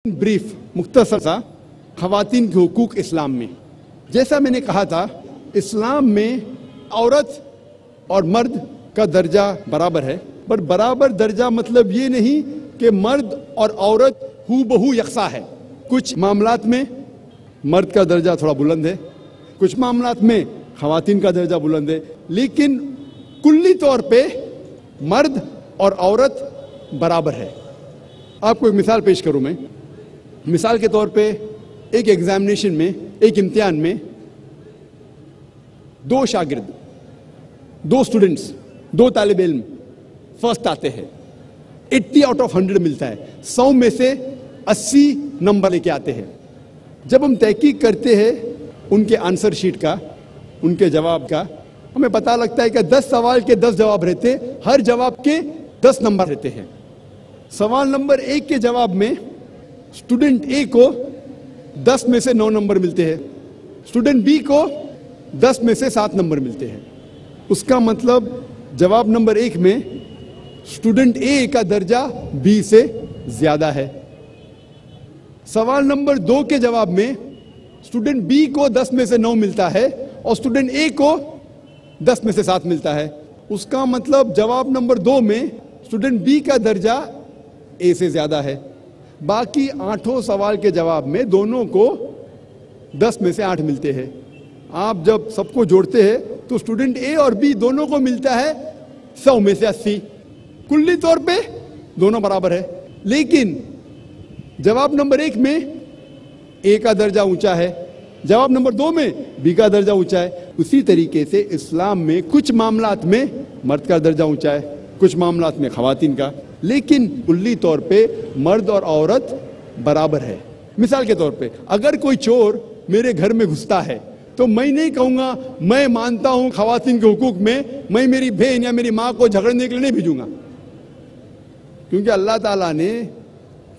Brief मुख्तसर सा ख़वातीन के हुकूक इस्लाम में। जैसा मैंने कहा था, इस्लाम में औरत और मर्द का दर्जा बराबर है, पर बराबर दर्जा मतलब ये नहीं कि मर्द और औरत हू बहू यकसा है। कुछ मामलात में मर्द का दर्जा थोड़ा बुलंद है, कुछ मामलात में ख़वातीन का दर्जा बुलंद है, लेकिन कुल्ली तौर पे मर्द और औरत बराबर है। आपको एक मिसाल पेश करूं मैं। मिसाल के तौर पे एक एग्जामिनेशन में, एक इम्तिहान में दो शागिर्द, दो स्टूडेंट्स, दो तालिब इल्म फर्स्ट आते हैं, 80 आउट ऑफ 100 मिलता है, 100 में से 80 नंबर लेके आते हैं। जब हम तहकीक करते हैं उनके आंसर शीट का, उनके जवाब का, हमें पता लगता है कि 10 सवाल के 10 जवाब रहते, हर जवाब के 10 नंबर रहते हैं। सवाल नंबर 1 के जवाब में स्टूडेंट ए को 10 में से 9 नंबर मिलते हैं, स्टूडेंट बी को 10 में से 7 नंबर मिलते हैं। उसका मतलब जवाब नंबर 1 में स्टूडेंट ए का दर्जा बी से ज्यादा है। सवाल नंबर 2 के जवाब में स्टूडेंट बी को 10 में से 9 मिलता है और स्टूडेंट ए को 10 में से 7 मिलता है। उसका मतलब जवाब नंबर 2 में स्टूडेंट बी का दर्जा ए से ज्यादा है। बाकी 8 सवाल के जवाब में दोनों को 10 में से 8 मिलते हैं। आप जब सबको जोड़ते हैं तो स्टूडेंट ए और बी दोनों को मिलता है 100 में से 80। कुल्ली तौर पे दोनों बराबर है, लेकिन जवाब नंबर 1 में ए का दर्जा ऊंचा है, जवाब नंबर 2 में बी का दर्जा ऊंचा है। उसी तरीके से इस्लाम में कुछ मामलात में मर्द का दर्जा ऊंचा है, कुछ मामलात में ख़वातीन का, लेकिन कुल्ली तौर पे मर्द और औरत बराबर है। मिसाल के तौर पे अगर कोई चोर मेरे घर में घुसता है तो मैं नहीं कहूंगा मैं मानता हूं ख़वातीन के हुकूक में, मैं मेरी बहन या मेरी माँ को झगड़ने के लिए नहीं भेजूंगा, क्योंकि अल्लाह ताला ने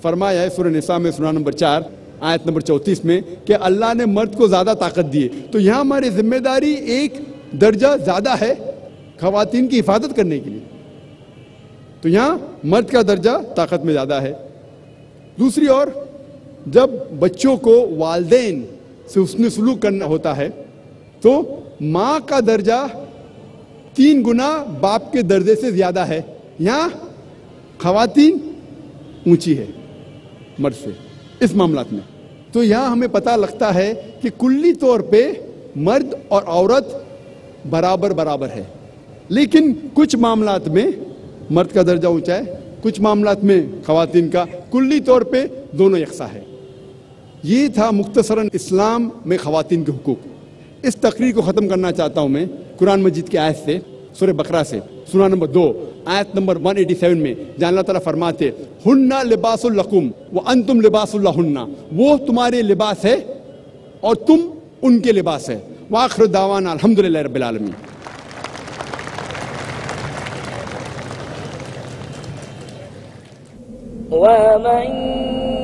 फरमाया है सूरह निसा में सूरह नंबर 4 आयत नंबर 34 में कि अल्लाह ने मर्द को ज्यादा ताकत दी है। तो यहाँ हमारी जिम्मेदारी एक दर्जा ज्यादा है ख़वातीन की हिफाजत करने के लिए, तो यहाँ मर्द का दर्जा ताकत में ज़्यादा है। दूसरी ओर जब बच्चों को वालिदैन से हुस्न सलूक करना होता है तो माँ का दर्जा 3 गुना बाप के दर्जे से ज़्यादा है। यहाँ ख़वातीन ऊंची है मर्द से इस मामलात में। तो यहाँ हमें पता लगता है कि कुल्ली तौर पे मर्द और औरत बराबर बराबर है, लेकिन कुछ मामलात में मर्द का दर्जा ऊंचा है, कुछ मामलात में ख़वातीन का, कुल्ली तौर पे दोनों यकसा है। ये था मुख्तसरन इस्लाम में ख़वातीन के हुकूक। इस तकरीर को ख़त्म करना चाहता हूँ मैं कुरान मजीद की आयत से, सूरह बकरा से, सूरह नंबर 2 आयत नंबर 187 में, जहाँ अल्लाह ताला फरमाते हुन्ना लिबासुल लकुम व अंतुम लिबासुल लहुन्ना, वो तुम्हारे लिबास है और तुम उनके लिबास है। व आखिर दावाना अल्हम्दुलिल्लाहि रब्बिल आलमीन। ومن